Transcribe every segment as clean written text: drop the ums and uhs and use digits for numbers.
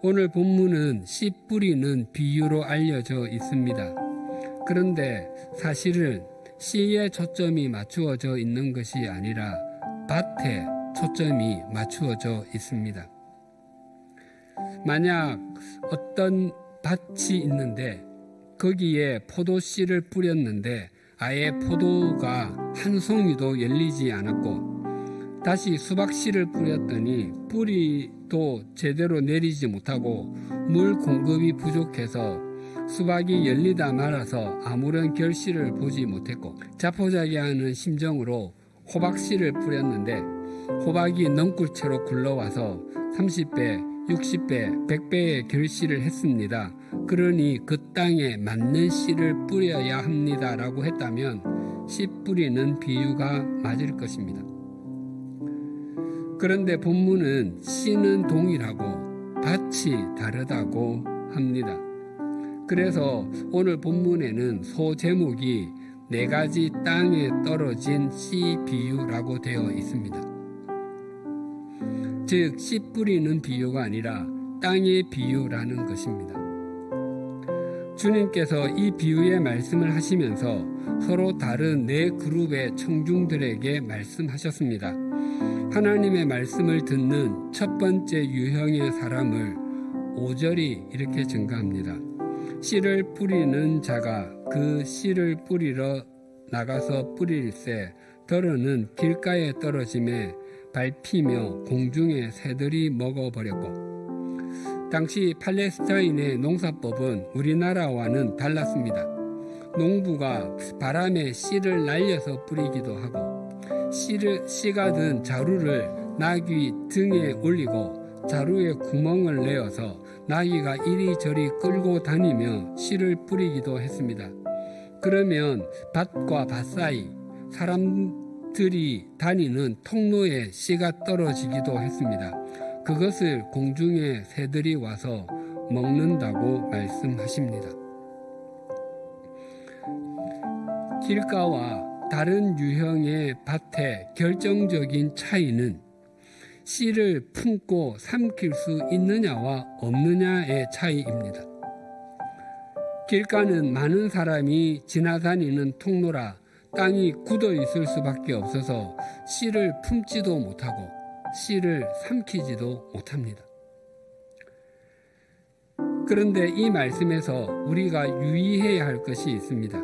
오늘 본문은 씨 뿌리는 비유로 알려져 있습니다. 그런데 사실은 씨에 초점이 맞추어져 있는 것이 아니라 밭에 초점이 맞추어져 있습니다. 만약 어떤 밭이 있는데 거기에 포도씨를 뿌렸는데 아예 포도가 한 송이도 열리지 않았고 다시 수박씨를 뿌렸더니 뿌리도 제대로 내리지 못하고 물 공급이 부족해서 수박이 열리다 말아서 아무런 결실을 보지 못했고 자포자기하는 심정으로 호박씨를 뿌렸는데 호박이 넝굴채로 굴러와서 30배, 60배, 100배의 결실을 했습니다. 그러니 그 땅에 맞는 씨를 뿌려야 합니다 라고 했다면 씨 뿌리는 비유가 맞을 것입니다. 그런데 본문은 씨는 동일하고 밭이 다르다고 합니다. 그래서 오늘 본문에는 소제목이 4가지 땅에 떨어진 씨 비유라고 되어 있습니다. 즉 씨 뿌리는 비유가 아니라 땅의 비유라는 것입니다. 주님께서 이 비유의 말씀을 하시면서 서로 다른 4그룹의 청중들에게 말씀하셨습니다. 하나님의 말씀을 듣는 첫 번째 유형의 사람을 5절이 이렇게 증가합니다. 씨를 뿌리는 자가 그 씨를 뿌리러 나가서 뿌릴새 더러는 길가에 떨어짐에 밟히며 공중의 새들이 먹어버렸고 당시 팔레스타인의 농사법은 우리나라와는 달랐습니다. 농부가 바람에 씨를 날려서 뿌리기도 하고 씨가 든 자루를 나귀 등에 올리고 자루에 구멍을 내어서 나귀가 이리저리 끌고 다니며 씨를 뿌리기도 했습니다. 그러면 밭과 밭 사이 사람들이 다니는 통로에 씨가 떨어지기도 했습니다. 그것을 공중의 새들이 와서 먹는다고 말씀하십니다. 길가와 다른 유형의 밭의 결정적인 차이는 씨를 품고 삼킬 수 있느냐와 없느냐의 차이입니다. 길가는 많은 사람이 지나다니는 통로라 땅이 굳어 있을 수밖에 없어서 씨를 품지도 못하고 씨를 삼키지도 못합니다. 그런데 이 말씀에서 우리가 유의해야 할 것이 있습니다.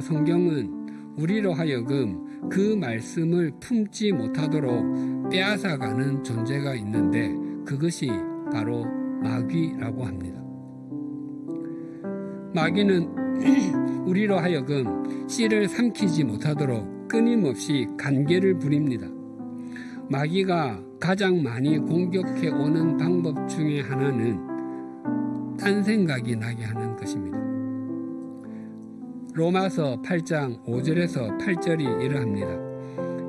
성경은 우리로 하여금 그 말씀을 품지 못하도록 빼앗아가는 존재가 있는데 그것이 바로 마귀라고 합니다. 마귀는 우리로 하여금 씨를 삼키지 못하도록 끊임없이 간계를 부립니다. 마귀가 가장 많이 공격해 오는 방법 중에 하나는 딴 생각이 나게 하는 것입니다. 로마서 8장 5절에서 8절이 이러합니다.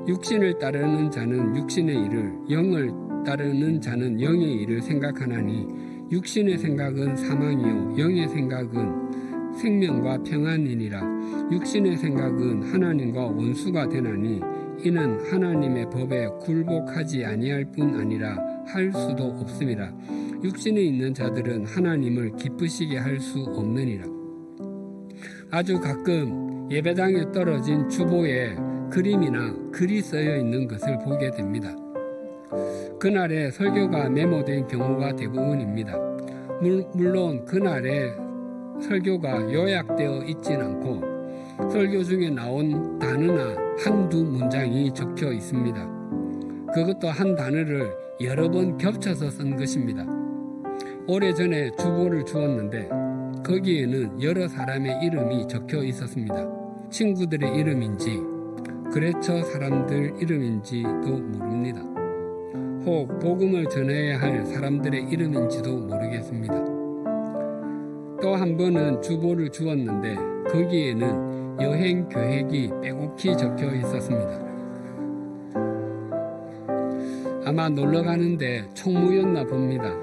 육신을 따르는 자는 육신의 일을, 영을 따르는 자는 영의 일을 생각하나니 육신의 생각은 사망이요 영의 생각은 생명과 평안이니라. 육신의 생각은 하나님과 원수가 되나니 이는 하나님의 법에 굴복하지 아니할 뿐 아니라 할 수도 없음이라. 육신에 있는 자들은 하나님을 기쁘시게 할 수 없느니라. 아주 가끔 예배당에 떨어진 주보에 그림이나 글이 쓰여 있는 것을 보게 됩니다. 그날의 설교가 메모된 경우가 대부분입니다. 물론 그날의 설교가 요약되어 있진 않고 설교 중에 나온 단어나 한두 문장이 적혀 있습니다. 그것도 한 단어를 여러 번 겹쳐서 쓴 것입니다. 오래전에 주보를 주었는데 거기에는 여러 사람의 이름이 적혀 있었습니다. 친구들의 이름인지 거래처 사람들 이름인지도 모릅니다. 혹 복음을 전해야 할 사람들의 이름인지도 모르겠습니다. 또 한 번은 주보를 주었는데 거기에는 여행 계획이 빼곡히 적혀 있었습니다. 아마 놀러 가는데 총무였나 봅니다.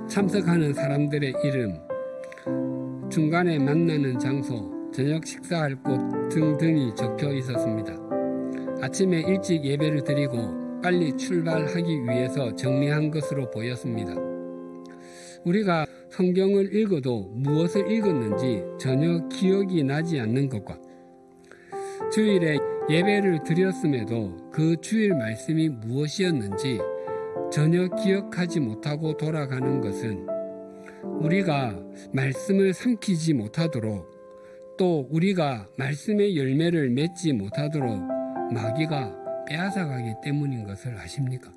참석하는 사람들의 이름, 중간에 만나는 장소, 저녁 식사할 곳 등등이 적혀 있었습니다. 아침에 일찍 예배를 드리고 빨리 출발하기 위해서 정리한 것으로 보였습니다. 우리가 성경을 읽어도 무엇을 읽었는지 전혀 기억이 나지 않는 것과 주일에 예배를 드렸음에도 그 주일 말씀이 무엇이었는지 전혀 기억하지 못하고 돌아가는 것은 우리가 말씀을 삼키지 못하도록 또 우리가 말씀의 열매를 맺지 못하도록 마귀가 빼앗아가기 때문인 것을 아십니까?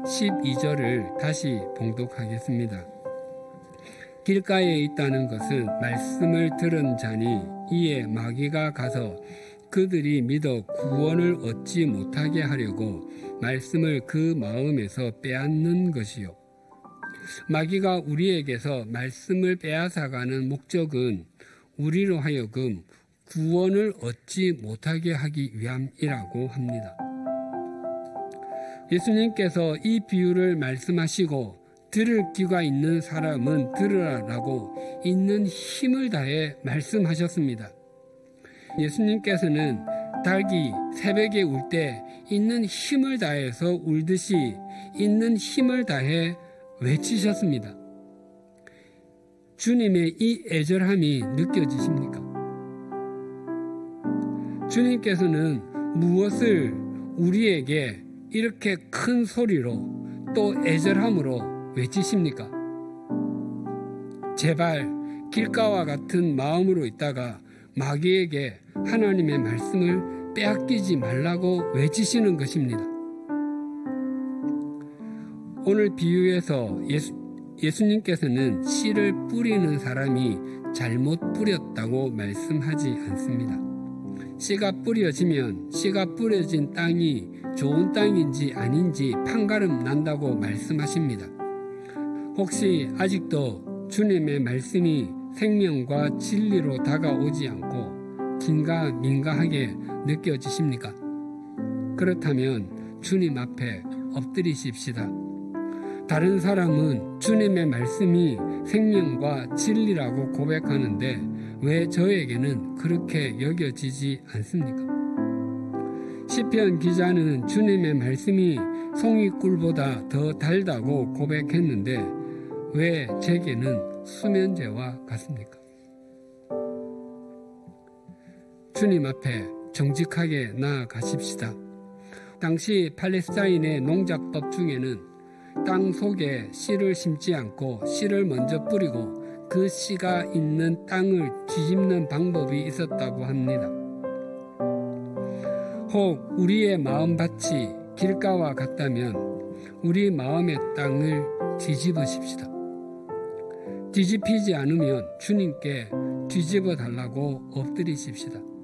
12절을 다시 봉독하겠습니다. 길가에 있다는 것은 말씀을 들은 자니 이에 마귀가 가서 그들이 믿어 구원을 얻지 못하게 하려고 말씀을 그 마음에서 빼앗는 것이요. 마귀가 우리에게서 말씀을 빼앗아가는 목적은 우리로 하여금 구원을 얻지 못하게 하기 위함이라고 합니다. 예수님께서 이 비유를 말씀하시고 들을 귀가 있는 사람은 들으라라고 있는 힘을 다해 말씀하셨습니다. 예수님께서는 닭이 새벽에 울 때 있는 힘을 다해서 울듯이 있는 힘을 다해 외치셨습니다. 주님의 이 애절함이 느껴지십니까? 주님께서는 무엇을 우리에게 이렇게 큰 소리로 또 애절함으로 외치십니까? 제발 길가와 같은 마음으로 있다가 마귀에게 하나님의 말씀을 빼앗기지 말라고 외치시는 것입니다. 오늘 비유에서 예수님께서는 씨를 뿌리는 사람이 잘못 뿌렸다고 말씀하지 않습니다. 씨가 뿌려지면 씨가 뿌려진 땅이 좋은 땅인지 아닌지 판가름 난다고 말씀하십니다. 혹시 아직도 주님의 말씀이 생명과 진리로 다가오지 않고 긴가민가하게 느껴지십니까? 그렇다면 주님 앞에 엎드리십시다. 다른 사람은 주님의 말씀이 생명과 진리라고 고백하는데 왜 저에게는 그렇게 여겨지지 않습니까? 시편 기자는 주님의 말씀이 송이꿀보다 더 달다고 고백했는데 왜 제게는 수면제와 같습니까? 주님 앞에 정직하게 나아가십시다. 당시 팔레스타인의 농작법 중에는 땅 속에 씨를 심지 않고 씨를 먼저 뿌리고 그 씨가 있는 땅을 뒤집는 방법이 있었다고 합니다. 혹 우리의 마음밭이 길가와 같다면 우리 마음의 땅을 뒤집으십시다. 뒤집히지 않으면 주님께 뒤집어 달라고 엎드리십시다.